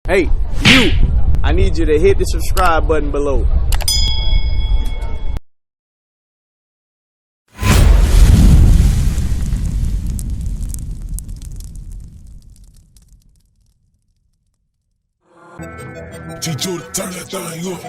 Hey, you! I need you to hit the subscribe button below. Chicho, turn that thing up.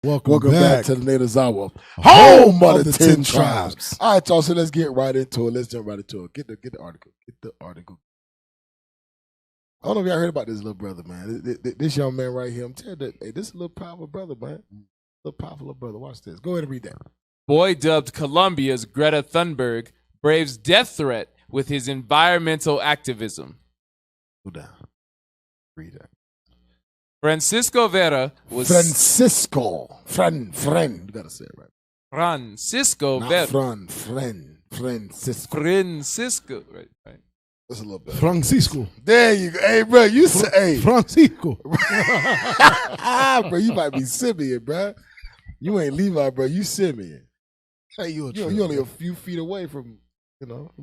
Welcome back to the Native Zawa, home of the 10 tribes. All right, y'all, so let's get right into it. Let's jump right into it. Get the article. Get the article. I don't know if y'all heard about this little brother, man. This young man right here, I'm telling you, hey, this is a little powerful brother, man. Little powerful little brother. Watch this. Go ahead and read that. Boy dubbed Colombia's Greta Thunberg braves death threat with his environmental activism. Go down. Read that. Francisco Vera was... Francisco. Friend. You got to say it right. Francisco Not Vera. Francisco. Francisco. Right. That's a little bit. Francisco. There you go. Hey, bro, you say, hey. Francisco. Bro, you might be Simeon, bro. You ain't Levi, bro. You Simeon. Hey, you only a few feet away from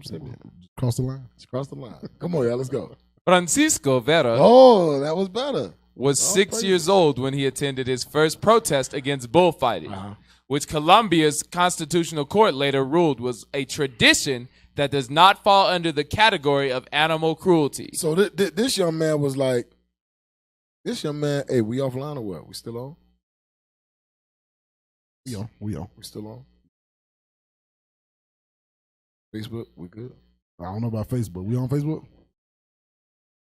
Simeon. Cross the line. Just cross the line. Come on, y'all. Let's go. Francisco Vera Oh, that was better. was 6 years old when he attended his first protest against bullfighting, which Colombia's constitutional court later ruled was a tradition that does not fall under the category of animal cruelty. So this young man was like, hey, we offline or what? We still on? We on. We still on? Facebook, we good? I don't know about Facebook. We on Facebook?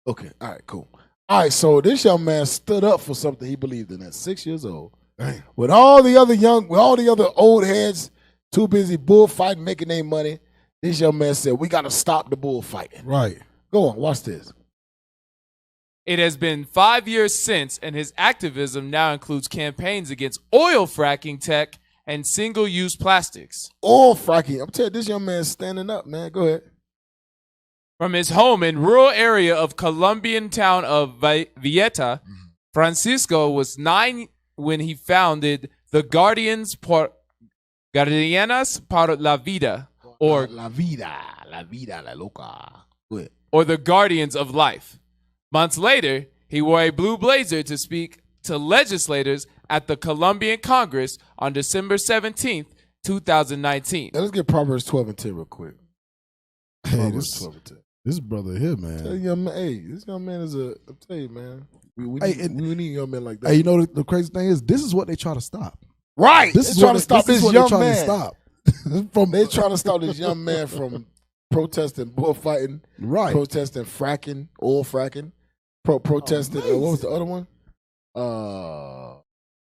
Okay, all right, cool. All right, so this young man stood up for something he believed in at 6 years old. Dang. With all the other old heads too busy bullfighting, making their money, this young man said, we got to stop the bullfighting. Right. Go on, watch this. It has been 5 years since, and his activism now includes campaigns against oil fracking tech and single-use plastics. Oil fracking. I'm telling you, this young man is standing up, man. Go ahead. From his home in rural area of Colombian town of Villeta, Francisco was 9 when he founded the Guardianas por la Vida, or La vida, la loca. Go ahead. or the Guardians of Life. Months later, he wore a blue blazer to speak to legislators at the Colombian Congress on December 17th, 2019. Now let's get Proverbs 12 and 10 real quick. Hey, Proverbs 12 and 10. this brother here, man. Tell young man, hey, this young man is I'm tell you, man. We need young men like that. Hey, you know the crazy thing is, this is what they try to stop. Right. This is trying what to stop this is this what young they're trying man. to stop. They trying to stop this young man from protesting bullfighting, Right. protesting fracking, oil fracking, protesting. What was the other one?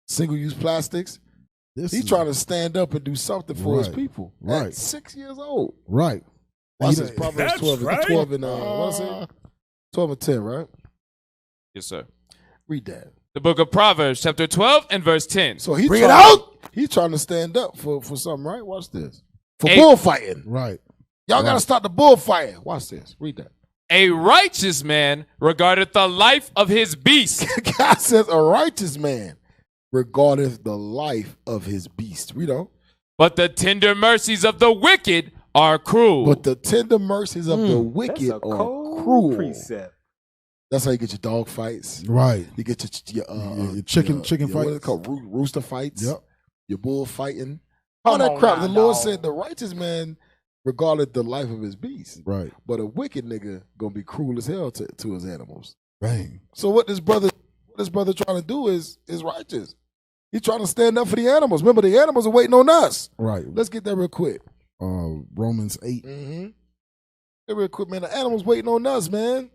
Single-use plastics. He's trying to stand up and do something for his people. Right. At 6 years old. Right. Watch this, Proverbs 12 and what is it? 12 and 10, right? Yes, sir. Read that. The book of Proverbs, chapter 12 and verse 10. So Bring it out. He's trying to stand up for something, right? Watch this. For Hey. bullfighting. Right. Y'all got to stop the bullfighting. Watch this. Read that. A righteous man regardeth the life of his beast. God says a righteous man regardeth the life of his beast. Read on. But the tender mercies of the wicked are cruel. But the tender mercies of the That's wicked a are cold cruel. precept. That's how you get your dog fights. Right. You get your chicken What is fights. it called? Rooster fights. Yep. Your bull fighting. All that crap. The Lord said the righteous man regarded the life of his beast. Right. But a wicked nigga gonna be cruel as hell to his animals. Bang. So what this brother trying to do is righteous. He's trying to stand up for the animals. Remember, the animals are waiting on us. Right. Let's get that real quick. Romans 8. Mm-hmm. Get real quick, man. The animals waiting on us, man.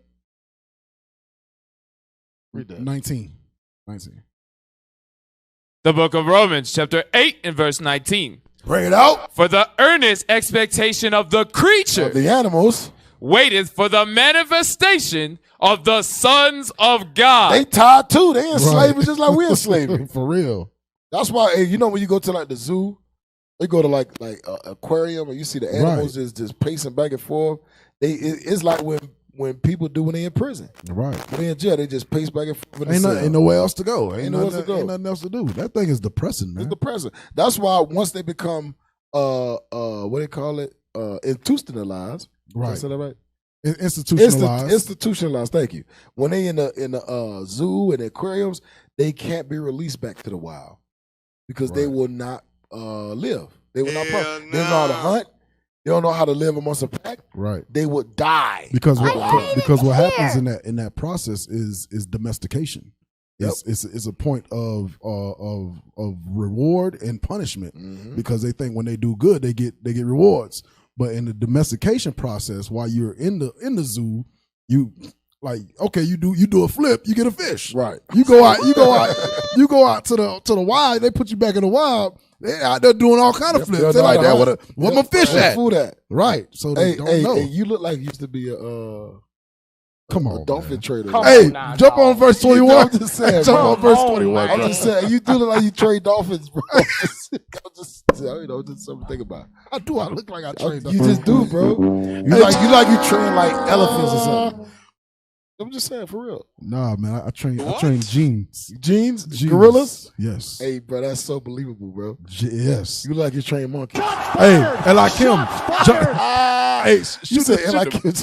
Read that. 19. The book of Romans, chapter 8 and verse 19. Bring it out. For the earnest expectation of the creature The animals, waiteth for the manifestation of the sons of God. they tied too. They in Right. slavery just like we in slavery. For real. That's why, hey, you know, when you go to like the zoo, they go to like aquarium and you see the animals just pacing back and forth. It's like when when people do when they in prison. Right. When they in jail, they just pace back and forth. Ain't nowhere else to go. Ain't nowhere else to go. Ain't nothing else to do. That thing is depressing, man. It's depressing. That's why once they become what they call it, institutionalized. Right. Is that right? Institutionalized. Institutionalized. Thank you. When they in the zoo and aquariums, they can't be released back to the wild because they will not live. They will not. They don't know how to hunt. They don't know how to live amongst a pack. Right. They would die because what happens in that process is domestication. It's a point of reward and punishment because they think when they do good they get rewards. But in the domestication process, while you're in the zoo, you like you do a flip, you get a fish. Right. You go out to the wild. They put you back in the wild. They out there doing all kind of flips. They're like that. What my fish at? Food at? Right. So they don't know. Hey, you look like you used to be a dolphin trader. Jump on verse 21. I'm just saying. Jump on verse 21. I'm just saying. You do look like you trade dolphins, bro. just something to think about. How do I look like I trade dolphins? You just do, bro. You train like elephants or something. I'm just saying, for real. Nah, man, I train jeans. Jeans? Gorillas? Yes. Hey, bro, that's so believable, bro. Yes. You look like you train monkeys. Hey, and like him. Hey, you said like him.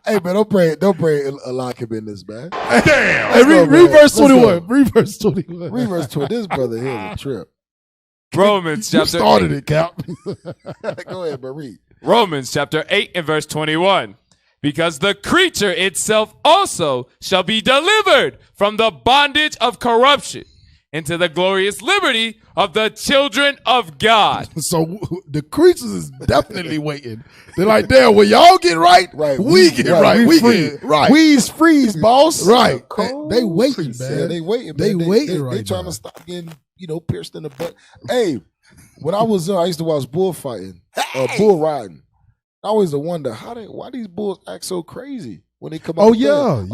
Hey, man, don't pray a lot can be in this, man. Damn. Hey, read verse 21. Read verse 21. Read verse 20. This brother here is a trip. Romans chapter 8. You started it, Cap. Go ahead, but read. Romans chapter 8 and verse 21. Because the creature itself also shall be delivered from the bondage of corruption into the glorious liberty of the children of God. So the creatures is definitely waiting. They're like, damn, when y'all get right, we get right. We get right. We's freeze, boss. Right. They waiting, man. Yeah, they waiting. They waiting right now. They trying to stop getting, pierced in the butt. Hey, when I was young, I used to watch bullfighting, bull riding. I always wonder why these bulls act so crazy when they come out. Oh yeah.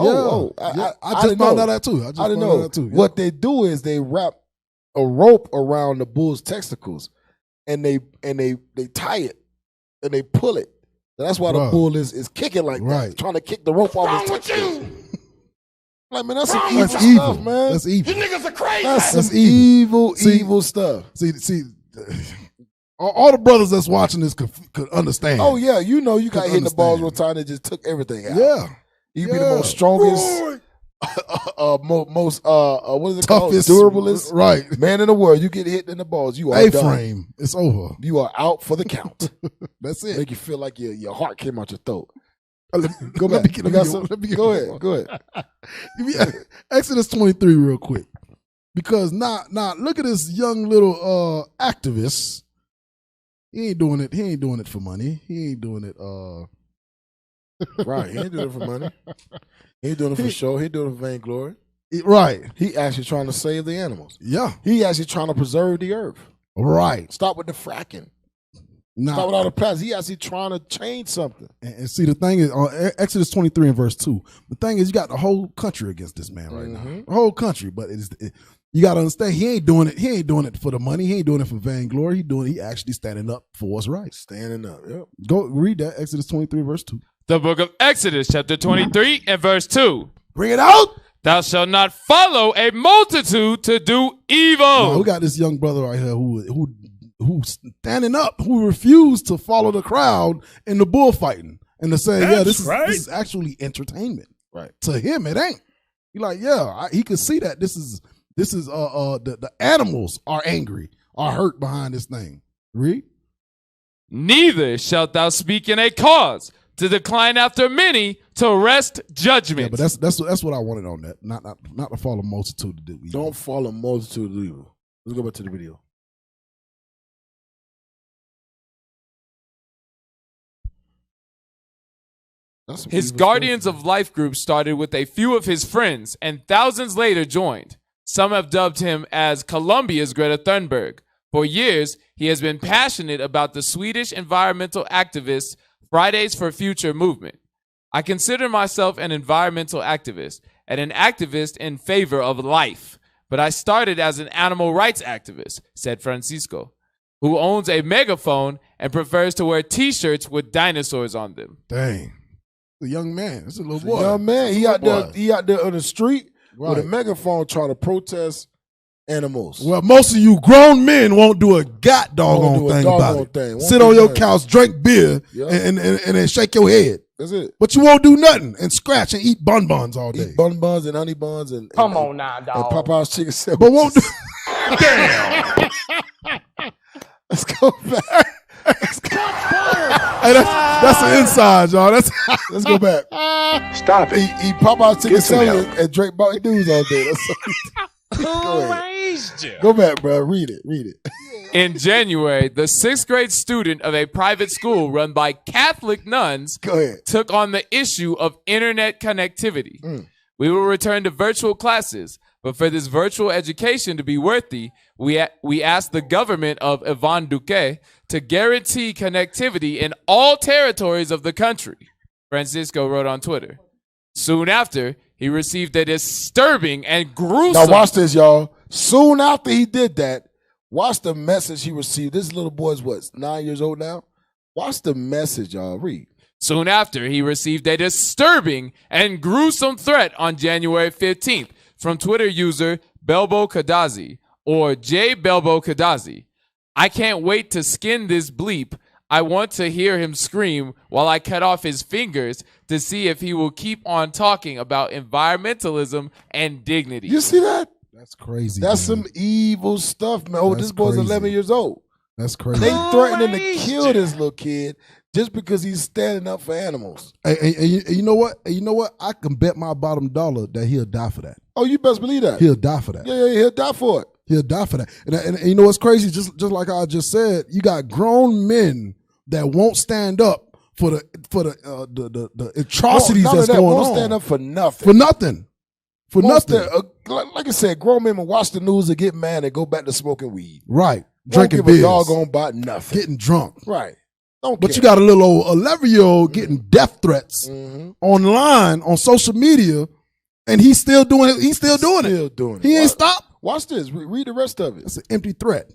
I just found out that too. I didn't know that too. Yeah. What they do is they wrap a rope around the bull's testicles, and they tie it and they pull it. And that's why the bull is kicking like that, trying to kick the rope off his testicles. Like, man, that's some evil stuff, man. That's evil. You niggas are crazy. That's evil stuff. See. All the brothers that's watching this could understand. Oh yeah, you got hit in the balls one time that just took everything out. Yeah, you be the most strongest, most what is it called? Toughest, durablest, right? Man in the world. You get hit in the balls, you are A-frame. It's over. You are out for the count. That's it. Make you feel like your heart came out your throat. Go back. Go ahead. Exodus 23 real quick, because now look at this young little activist. He ain't doing it for money. He ain't doing it right. He ain't doing it for money. He ain't doing it for show. He ain't doing it for vainglory. Right. He actually trying to save the animals. Yeah. He actually trying to preserve the earth. Right. Stop with the fracking. Stop with all the plastics. He actually trying to change something. And see, the thing is, on Exodus 23 and verse 2, the thing is, you got the whole country against this man right now. The whole country. But you got to understand, he ain't doing it for the money. He ain't doing it for vainglory. He actually standing up for what's right. Standing up, yep. Go read that, Exodus 23, verse 2. The book of Exodus, chapter 23 and verse 2. Bring it out. Thou shalt not follow a multitude to do evil. Now, we got this young brother right here who's standing up, who refused to follow the crowd in the bullfighting and to say, this is actually entertainment. Right. To him, it ain't. He like, he could see that this is the animals are angry, are hurt behind this thing. Read. Neither shalt thou speak in a cause to decline after many to wrest judgment. Yeah, but that's what I wanted on that. Not to follow multitude to do evil. Don't follow multitude to do evil. Let's go back to the video. His Guardians of Life group started with a few of his friends, and thousands later joined. Some have dubbed him as Colombia's Greta Thunberg. For years, he has been passionate about the Swedish environmental activist Fridays for Future movement. I consider myself an environmental activist and an activist in favor of life, but I started as an animal rights activist, said Francisco. who owns a megaphone and prefers to wear T-shirts with dinosaurs on them. Dang. The young man. It's a little boy. Young man, he out there on the street with a Right. megaphone trying to protest animals. Well, most of you grown men won't do a Won't doggone do a thing doggone about it. thing. Won't Sit do on your nothing. couch, drink beer, Yeah. and then shake your head. That's it. But you won't do nothing and scratch and eat bonbons all day. Eat bun buns and honey buns and Come on now, and dog. Popeye's chicken sandwich. But won't do. Let's go back. Hey, that's an inside, y'all. Let's go back. Stop it. Eat Popeye's chicken Get some sandwich and drink Mountain Dews all day. That's Go ahead. Go back, bro. Read it. In January, the 6th grade student of a private school run by Catholic nuns Go ahead. took on the issue of internet connectivity. We will return to virtual classes, but for this virtual education to be worthy, we asked the government of Ivan Duque to guarantee connectivity in all territories of the country, Francisco wrote on Twitter. Soon after, he received a disturbing and gruesome... Now watch this, y'all. Soon after he did that, watch the message he received. This little boy's what, 9 years old now? Watch the message, y'all. Read. Soon after, he received a disturbing and gruesome threat on January 15th from Twitter user Belbo Kadazi, or J. Belbo Kadazi. I can't wait to skin this bleep. I want to hear him scream while I cut off his fingers to see if he will keep on talking about environmentalism and dignity. You see that? That's crazy. That's man. some evil stuff, man. Oh, That's this boy's crazy. 11 years old. That's crazy. They threatening to kill this little kid just because he's standing up for animals. And you know what? And you know what? I can bet my bottom dollar that he'll die for that. Oh, you best believe that. He'll die for that. Yeah, he'll die for it. He'll die for that. And you know what's crazy? Just like I just said, you got grown men that won't stand up for the atrocities None of that's that going won't on. stand up for nothing. For nothing. For Most nothing. like I said, grown men will watch the news and get mad and go back to smoking weed. Right. Don't Drinking give beers. a doggone about nothing. Getting drunk. Right. Don't But care. you got a little old 11-year-old getting death threats online on social media, and he's still doing it. He's still doing it. He ain't stopped. Watch this. Read the rest of it. It's an empty threat.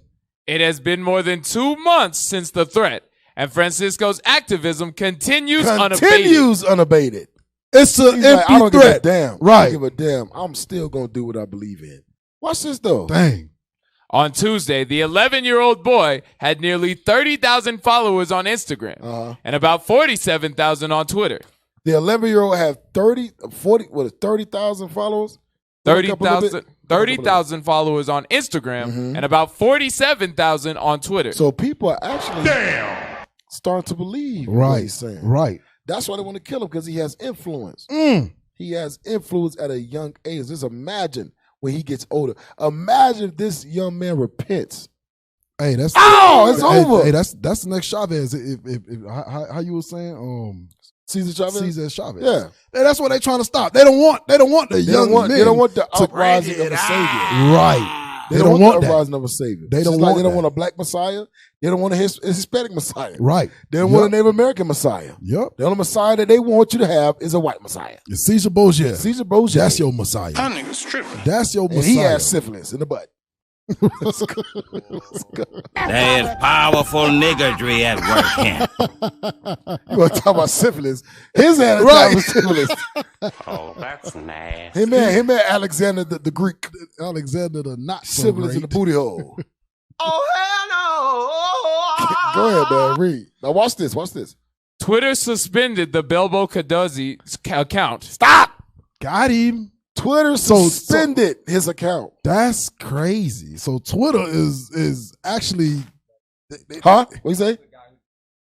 It has been more than 2 months since the threat, and Francisco's activism continues unabated. It's an He's empty like, I don't threat. give a damn. I Right. don't give a damn. I'm still going to do what I believe in. Watch this, though. Dang. On Tuesday, the 11-year-old boy had nearly 30,000 followers on Instagram and about 47,000 on Twitter. The 11-year-old have 30,000 followers? 30,000 followers on Instagram and about 47,000 on Twitter. So people are actually starting to believe what he's saying. Right. That's why they want to kill him, because he has influence. He has influence at a young age. Just imagine when he gets older. Imagine if this young man repents. Hey, that's it's over. Hey, that's the next Chavez. How you were saying, Cesar Chavez. Cesar Chavez. Yeah. Hey, that's what they're trying to stop. They don't want the young men. They don't want the to- uprising of a savior. Right. They don't want the uprising of a savior. They It's don't just like want they don't that. want a black Messiah. They don't want a Hispanic Messiah. Right. They don't want a Native American Messiah. Yep. The only Messiah that they want you to have is a white Messiah. It's Caesar Borgia. Caesar Borgia. That's your Messiah. That nigga's tripping. That's your And Messiah. he has syphilis in the butt. Let's go. There's powerful niggardry at work here. You want to talk about syphilis? His ass was syphilis. Oh, that's nasty. Him and Alexander the Greek. Alexander the not so Syphilis in great. the booty hole. Oh, hell no. Go ahead, man. Read. Now watch this. Watch this. Twitter suspended the Belbo Kadazi account. Stop. Got him. Twitter suspended his account. That's crazy. So Twitter is actually Huh? What you say?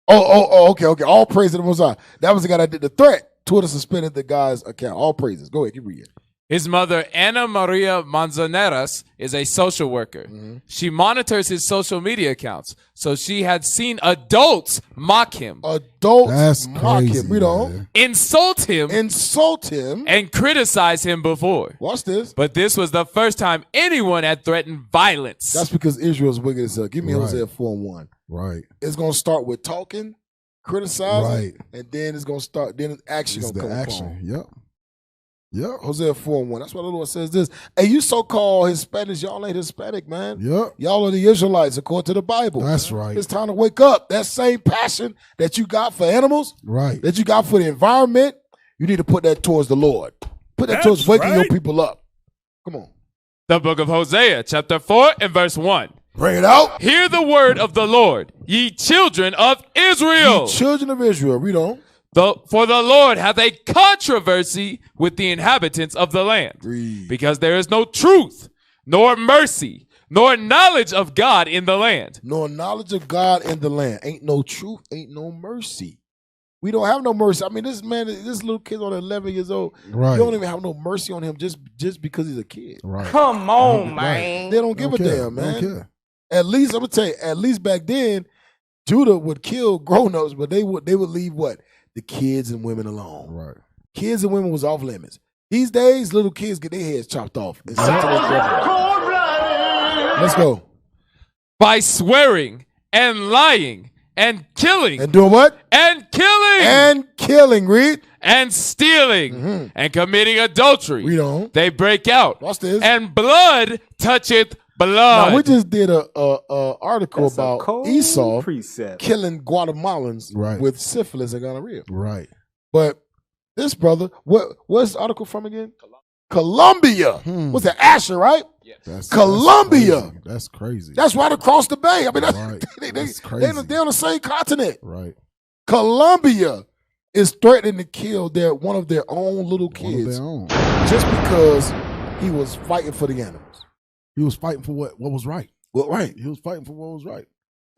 Oh, okay. All praise to the Most High. That was the guy that did the threat. Twitter suspended the guy's account. All praises. Go ahead, keep reading. His mother, Ana Maria Manzaneras, is a social worker. She monitors his social media accounts, so she had seen adults mock him, Adults mock crazy, him. Read on. man. insult him, and criticize him before. Watch this. But this was the first time anyone had threatened violence. That's because Israel's wicked as hell. Give me Right. Hosea 4:1. right. It's gonna start with talking, criticizing, Right. and then it's gonna start. Then action It's gonna the come action. upon. Yep. Yeah, Hosea 4:1. That's why the Lord says this. Hey, you so-called Hispanics, y'all ain't Hispanic, man. Yeah. Y'all are the Israelites according to the Bible. That's right. It's time to wake up. That same passion that you got for animals, Right. that you got for the environment, you need to put that towards the Lord. Put that towards waking your people up. Come on. The book of Hosea, chapter 4 and verse 1. Bring it out. Hear the word of the Lord, ye children of Israel. Ye children of Israel. Read on. For the Lord hath a controversy with the inhabitants of the land, because there is no truth, nor mercy, nor knowledge of God in the land. Nor knowledge of God in the land. Ain't no truth, ain't no mercy. We don't have no mercy. I mean, this little kid's on 11 years old. Right. You don't even have no mercy on him just because he's a kid. Right. Come on, man. They don't give a damn, man. Don't care. At least, I'm going to tell you, at least back then, Judah would kill grown-ups, but they would leave what? The kids and women alone. Right. Kids and women was off limits. These days, little kids get their heads chopped off. And sent to their grandma. Let's go. By swearing and lying and killing. And doing what? And killing. And killing, read. And stealing. And committing adultery. Read on. They break out. Watch this. And blood toucheth blood. Now, we just did a article about Esau killing Guatemalans with syphilis and gonorrhea. Right. But this brother, what's the article from again? Colombia. What's that? Asher, right? Yes. Colombia. That's crazy. That's right across the bay. I mean, That's crazy. They're on the same continent. Right. Colombia is threatening to kill one of their own little kids just because he was fighting for the animals. He was fighting for what was right. Well, right. He was fighting for what was right.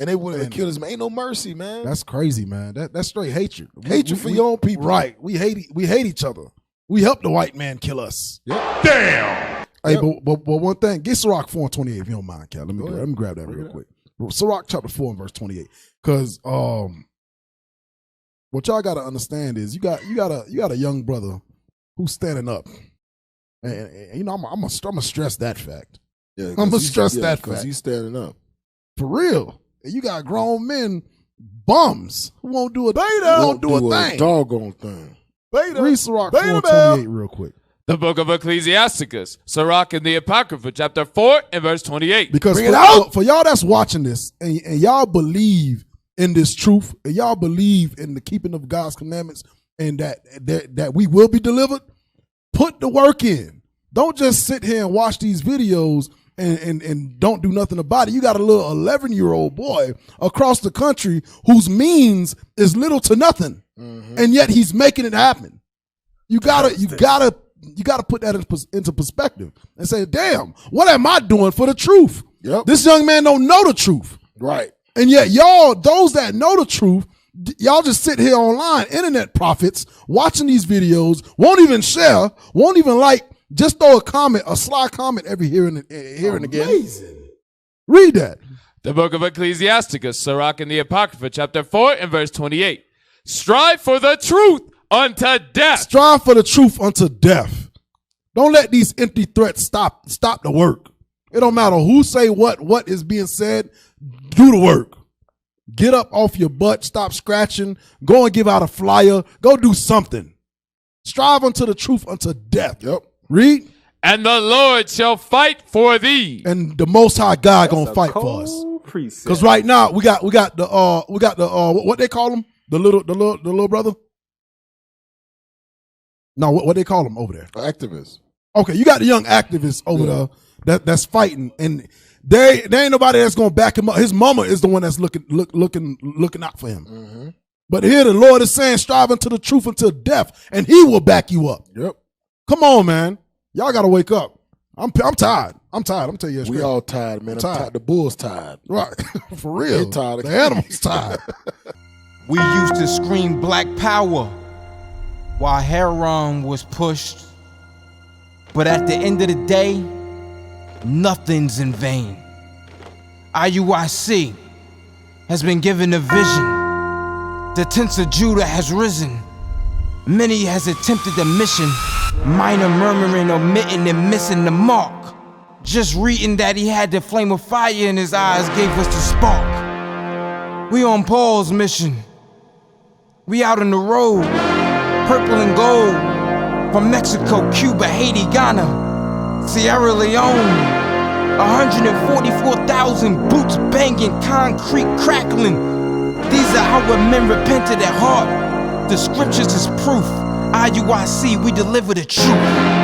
And they wouldn't have killed him. Ain't no mercy, man. That's crazy, man. That's straight hatred. Hatred for your own people. Right. We hate each other. We help the white man kill us. Yep. Damn. Hey, but one thing, get Sirach 4 and 28 if you don't mind, Cal. Let me grab that real quick. Sirach chapter 4 and verse 28. Because what y'all gotta understand is you got a young brother who's standing up. And you know, I'm gonna stress that fact. Yeah, I'm gonna stress that fact. Because he's standing up. For real. And you got grown men, bums, who won't do a thing. Doggone thing. Read Sirach 4 and 28 real quick. The book of Ecclesiasticus, Sirach and the Apocrypha, chapter 4 and verse 28. Because for y'all that's watching this and y'all believe in this truth and y'all believe in the keeping of God's commandments and that we will be delivered, put the work in. Don't just sit here and watch these videos and don't do nothing about it. You got a little 11-year-old boy across the country whose means is little to nothing, and yet he's making it happen. You gotta put that into perspective and say, damn, what am I doing for the truth? Yep. This young man don't know the truth. Right. And yet y'all, those that know the truth, y'all just sit here online, internet prophets, watching these videos, won't even share, won't even like, just throw a sly comment every here and again. Amazing. Read that. The book of Ecclesiasticus, Sirach and the Apocrypha, chapter 4 and verse 28. Strive for the truth unto death. Strive for the truth unto death. Don't let these empty threats stop the work. It don't matter who say what is being said. Do the work. Get up off your butt. Stop scratching. Go and give out a flyer. Go do something. Strive unto the truth unto death. Yep. Read. And the Lord shall fight for thee. And the Most High God gonna fight for us. Because right now we got the what they call him, the little brother. No, what they call him over there? Activists. Okay, you got the young activists over there that's fighting, and there ain't nobody that's gonna back him up. His mama is the one that's looking out for him. But here the Lord is saying, strive unto the truth until death, and He will back you up. Yep. Come on, man. Y'all gotta wake up. I'm tired. I'm telling you. We all tired, man. I'm tired. The bull's tired. Right. For real. They tired. The animal's tired. We used to scream black power while heroin was pushed. But at the end of the day, nothing's in vain. IUIC has been given a vision. The tents of Judah has risen. Many has attempted the mission. Minor murmuring, omitting, and missing the mark. Just reading that he had the flame of fire in his eyes gave us the spark. We on Paul's mission. We out on the road, purple and gold. From Mexico, Cuba, Haiti, Ghana, Sierra Leone. 144,000 boots banging, concrete crackling. These are our men repented at heart. The scriptures is proof. IUIC, we deliver the truth.